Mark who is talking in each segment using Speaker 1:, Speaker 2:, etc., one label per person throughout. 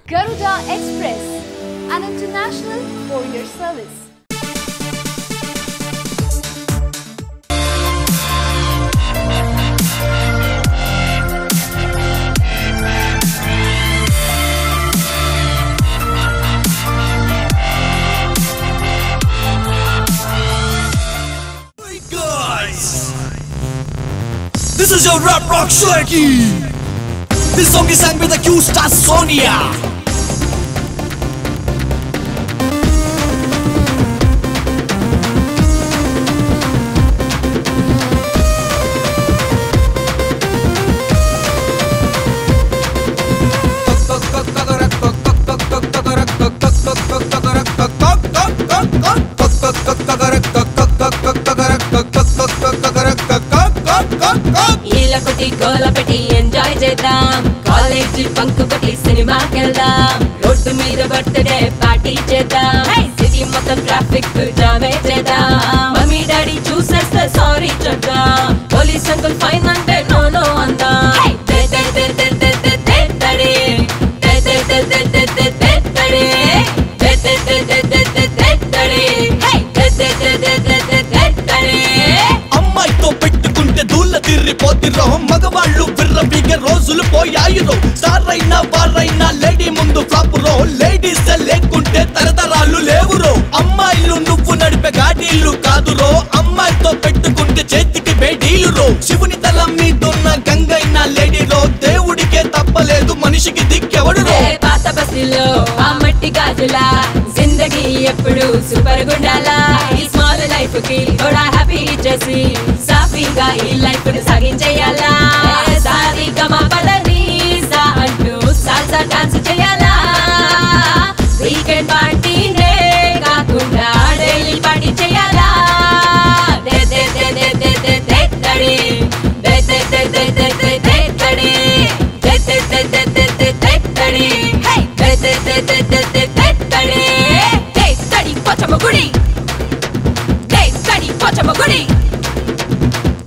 Speaker 1: Garuda Express, an international courier service.
Speaker 2: Hey guys, this is your rap rock Shaky. This song is sang by the Q-star Sonia.
Speaker 3: గోల పెట్టి enjoy చేద్దాం, college bunk కొట్టి సినిమాకి వెళ్దాం, road మీద birthday party చేద్దాం, city మొత్తం traffic జామే చేద్దాం, మమ్మీ డాడీ చూసేస్తే సారీ చెప్దాం, పోలీస్ అంకుల్ ఫైన్ అంటే నో నో అందాం.
Speaker 2: అమ్మాయితో పెట్టుకుంటే దూళ్ళ తిరిగిపోతిరో, మగవాళ్ళు విర్రబీగే రోజులు పోయాయిరో, సారైనా వారైనా లేడీ ముందు ఫ్లాపురో, లేడీస్ లేకుంటే తరతరాలు లేవురో, అమ్మాయిలు నువ్వు నడిపే గాడీలు కాదురో, అమ్మాయితో పెట్టుకుంటే చేతికి బేడీలురో, శివుని తల మీదున్న గంగైనా లేడీరో, దేవుడికే తప్పలేదు మనిషికి దిక్కెవడురో.
Speaker 3: పాత బస్సులో ఆ మట్టి గాజులా జిందగీ ఎప్పుడు సూపర్ గుండాలా, ఈ స్మాల్ లైఫ్ కి కూడా హ్యాపీ చేసి సాఫీగా ఈ లైఫ్ ని సాగించేయాలా, సారీ గమా పదని సా అంటూ సాల్సా డాన్స్ చేయాలా, వీకెండ్ పార్టీనే కాకుండా డైలీ పార్టీ చేయాలా, దే దే దే దే దే దే దే తడి దే దే దే దే దే దే దే తడి దే దే దే దే దే దే దే తడి హే దే దే దే దే దే దే దే తడి దే తడి పోచమ్మ గుడి దే తడి పోచమ్మ గుడి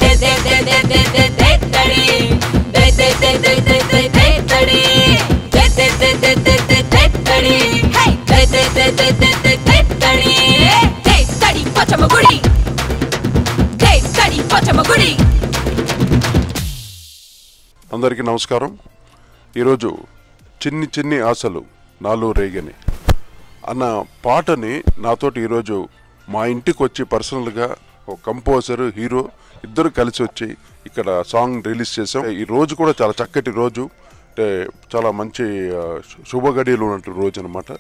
Speaker 3: దే దే దే దే దే దే దే తడి దే దే దే దే దే దే దే తడి దే దే దే దే దే దే దే తడి హే దే దే దే దే దే దే దే తడి దే తడి పోచమ్మ గుడి దే తడి పోచమ్మ గుడి.
Speaker 4: అందరికీ నమస్కారం. ఈరోజు చిన్ని చిన్ని ఆశలు నాలో రేగని అన్న పాటని నాతోటి ఈరోజు మా ఇంటికి వచ్చి పర్సనల్గా ఒక కంపోజర్ హీరో ఇద్దరు కలిసి వచ్చి ఇక్కడ సాంగ్ రిలీజ్ చేసాం. ఈ రోజు కూడా చాలా చక్కటి రోజు, అంటే చాలా మంచి శుభగడియలు ఉన్నట్టు రోజు అనమాట.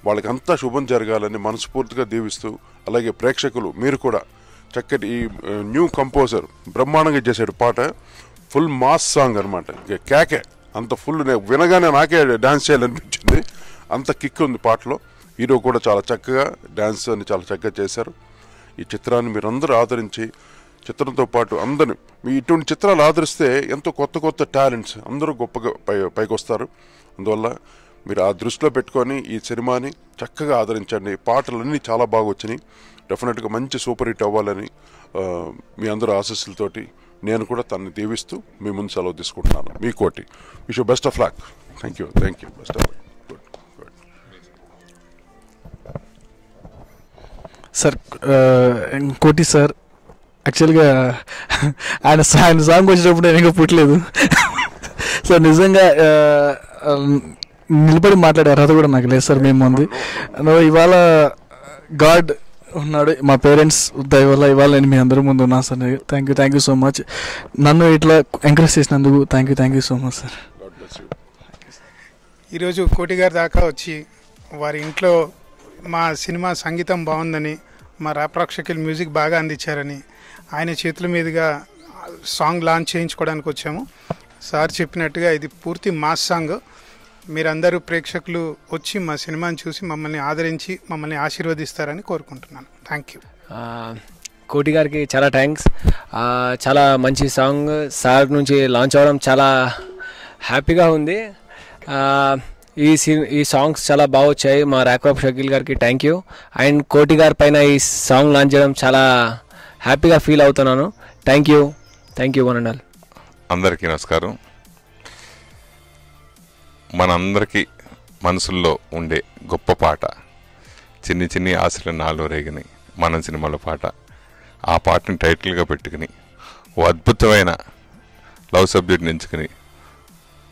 Speaker 4: వాళ్ళకంతా శుభం జరగాలని మనస్ఫూర్తిగా దీవిస్తూ, అలాగే ప్రేక్షకులు మీరు కూడా చక్కటి ఈ న్యూ కంపోజర్ బ్రహ్మాండంగా చేసాడు పాట, ఫుల్ మాస్ సాంగ్ అనమాట. కేకే అంత ఫుల్ వినగానే నాకే డ్యాన్స్ చేయాలనిపించింది, అంత కిక్ ఉంది పాటలో. హీరో కూడా చాలా చక్కగా డ్యాన్స్ అని చాలా చక్కగా చేశారు. ఈ చిత్రాన్ని మీరందరూ ఆదరించి, చిత్రంతో పాటు అందరూ మీ ఇటువంటి చిత్రాలు ఆదరిస్తే ఎంతో కొత్త కొత్త టాలెంట్స్ అందరూ గొప్పగా పైకి వస్తారు. అందువల్ల మీరు ఆ దృష్టిలో పెట్టుకొని ఈ సినిమాని చక్కగా ఆదరించండి. పాటలన్నీ చాలా బాగా వచ్చినాయి. డెఫినెట్గా మంచి సూపర్ హిట్ అవ్వాలని మీ అందరూ ఆశీస్సులతోటి నేను కూడా తనని దీవిస్తూ మీ ముందు సెలవు తీసుకుంటున్నాను. మీ కోటి wish best of luck. Thank you best of luck.
Speaker 5: Sir కోటి సార్, యాక్చువల్గా ఆయన సాంగ్ వచ్చినప్పుడు నేను ఇంకా పుట్టలేదు సార్. నిజంగా నిలబడి మాట్లాడే అర్హత కూడా నాకు లేదు సార్. మేము ఉంది ఇవాళ గాడ్ ఉన్నాడు, మా పేరెంట్స్ దయ వల్ల ఇవాళ నేను మీ అందరి ముందు ఉన్నా sir. Thank you so much. నన్ను ఇట్లా ఎంకరేజ్ చేసినందుకు thank you so much sir.
Speaker 6: ఈరోజు కోటి గారి దాకా వచ్చి వారి ఇంట్లో మా సినిమా సంగీతం బాగుందని, మా ర్యాప్ రాక్షకులు మ్యూజిక్ బాగా అందించారని ఆయన చేతుల మీదుగా సాంగ్ లాంచ్ చేయించుకోవడానికి వచ్చాము. సార్ చెప్పినట్టుగా ఇది పూర్తి మాస్ సాంగ్. మీరందరూ ప్రేక్షకులు వచ్చి మా సినిమాని చూసి మమ్మల్ని ఆదరించి మమ్మల్ని ఆశీర్వదిస్తారని కోరుకుంటున్నాను. Thank you.
Speaker 7: కోటి గారికి చాలా థ్యాంక్స్. చాలా మంచి సాంగ్ సార్ నుంచి లాంచ్ అవ్వడం చాలా హ్యాపీగా ఉంది. ఈ సాంగ్స్ చాలా బాగా వచ్చాయి. మా ర్యాక్రాప్ షకీల్ గారికి థ్యాంక్ యూ. అండ్ కోటి గారి పైన ఈ సాంగ్ లాంచ్ చేయడం చాలా హ్యాపీగా ఫీల్ అవుతున్నాను. Thank you one and all.
Speaker 8: అందరికీ నమస్కారం. మనందరికీ మనసుల్లో ఉండే గొప్ప పాట చిన్ని చిన్ని ఆశలు నాలో రేగినాయి మనం సినిమాలో పాట. ఆ పాటని టైటిల్గా పెట్టుకుని ఓ అద్భుతమైన లవ్ సబ్జెక్ట్ని ఎంచుకుని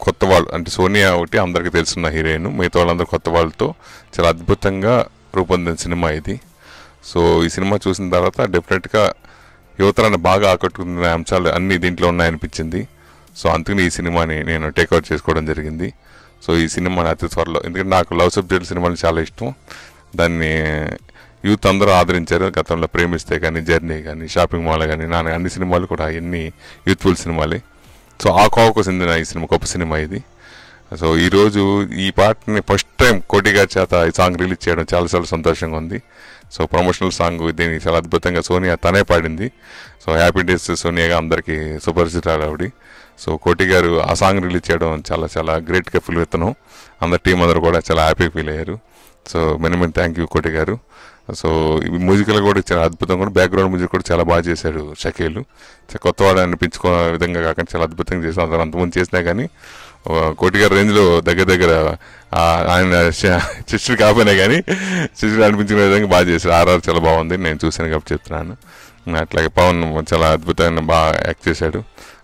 Speaker 8: కొత్త వాళ్ళు అంటే సోనియా ఒకటి అందరికీ తెలుసున్న హీరోయిన్, మిగతా వాళ్ళందరూ కొత్త వాళ్ళతో చాలా అద్భుతంగా రూపొందిన సినిమా ఇది. సో ఈ సినిమా చూసిన తర్వాత డెఫినెట్గా యువతరాన్ని బాగా ఆకట్టుకున్న అంశాలు అన్నీ దీంట్లో ఉన్నాయనిపించింది. సో అందుకని ఈ సినిమాని నేను టేక్అవుట్ చేసుకోవడం జరిగింది. సో ఈ సినిమాని అతి త్వరలో, ఎందుకంటే నాకు లవ్ సబ్జెక్ట్ సినిమాలు చాలా ఇష్టం, దాన్ని యూత్ అందరూ ఆదరించారు. గతంలో ప్రేమిస్తే కానీ, జర్నీ కానీ, షాపింగ్ మాల్ కానీ, అన్ని సినిమాలు కూడా అన్ని యూత్ఫుల్ సినిమాలే. సో ఆ కోవకు చెందిన ఈ సినిమా గొప్ప సినిమా ఇది. సో ఈరోజు ఈ పాటని ఫస్ట్ టైం కోటి గారి చేత ఈ సాంగ్ రిలీజ్ చేయడం చాలా చాలా సంతోషంగా ఉంది. సో ప్రమోషనల్ సాంగ్ దీన్ని చాలా అద్భుతంగా సోనియా తనే పాడింది. సో హ్యాపీ డేస్ సోనియాగా అందరికీ సుపరిచితారు ఆవిడ. సో కోటి గారు ఆ సాంగ్ రిలీజ్ చేయడం చాలా చాలా గ్రేట్గా ఫీల్ అవుతున్నాం. అందరు టీం అందరూ కూడా చాలా హ్యాపీగా ఫీల్ అయ్యారు. సో మెనీ థ్యాంక్ యూ కోటి గారు. సో ఈ మ్యూజికల్ కూడా చాలా అద్భుతంగా కూడా, బ్యాక్గ్రౌండ్ మ్యూజిక్ కూడా చాలా బాగా చేశాడు షకీలు. కొత్తవాడు అనిపించుకునే విధంగా కాకుండా చాలా అద్భుతంగా చేశారు. అందరూ అంతకుముందు చేసినా కానీ కోటి గారి రేంజ్లో దగ్గర ఆయన శిష్యుడు కాకపోయినా కానీ శిష్యుడు అనిపించుకునే విధంగా బాగా చేశారు. ఆర్ఆర్ చాలా బాగుంది, నేను చూశాను కాబట్టి చెప్తున్నాను. అట్లాగే పవన్ చాలా అద్భుతంగా బాగా యాక్ట్ చేశాడు.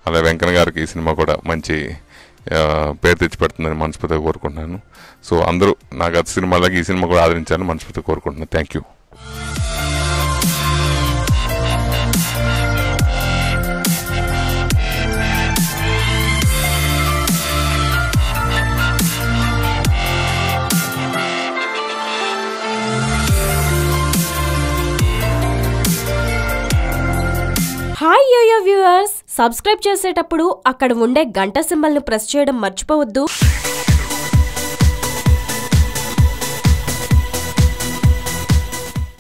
Speaker 8: అలాగే వెంకన్న గారికి ఈ సినిమా కూడా మంచి పేరు తెచ్చి పెడుతుందని మనస్ఫూర్తిగా కోరుకుంటున్నాను. సో అందరూ నా గత సినిమాలకి ఈ సినిమా కూడా ఆదరించాలని మనస్ఫూర్తిగా కోరుకుంటున్నాను. Thank you.
Speaker 9: Hi yo yo viewers, subscribe చేసేటప్పుడు అక్కడ ఉండే గంట సింబల్ని ప్రెస్ చేయడం మర్చిపోవద్దు.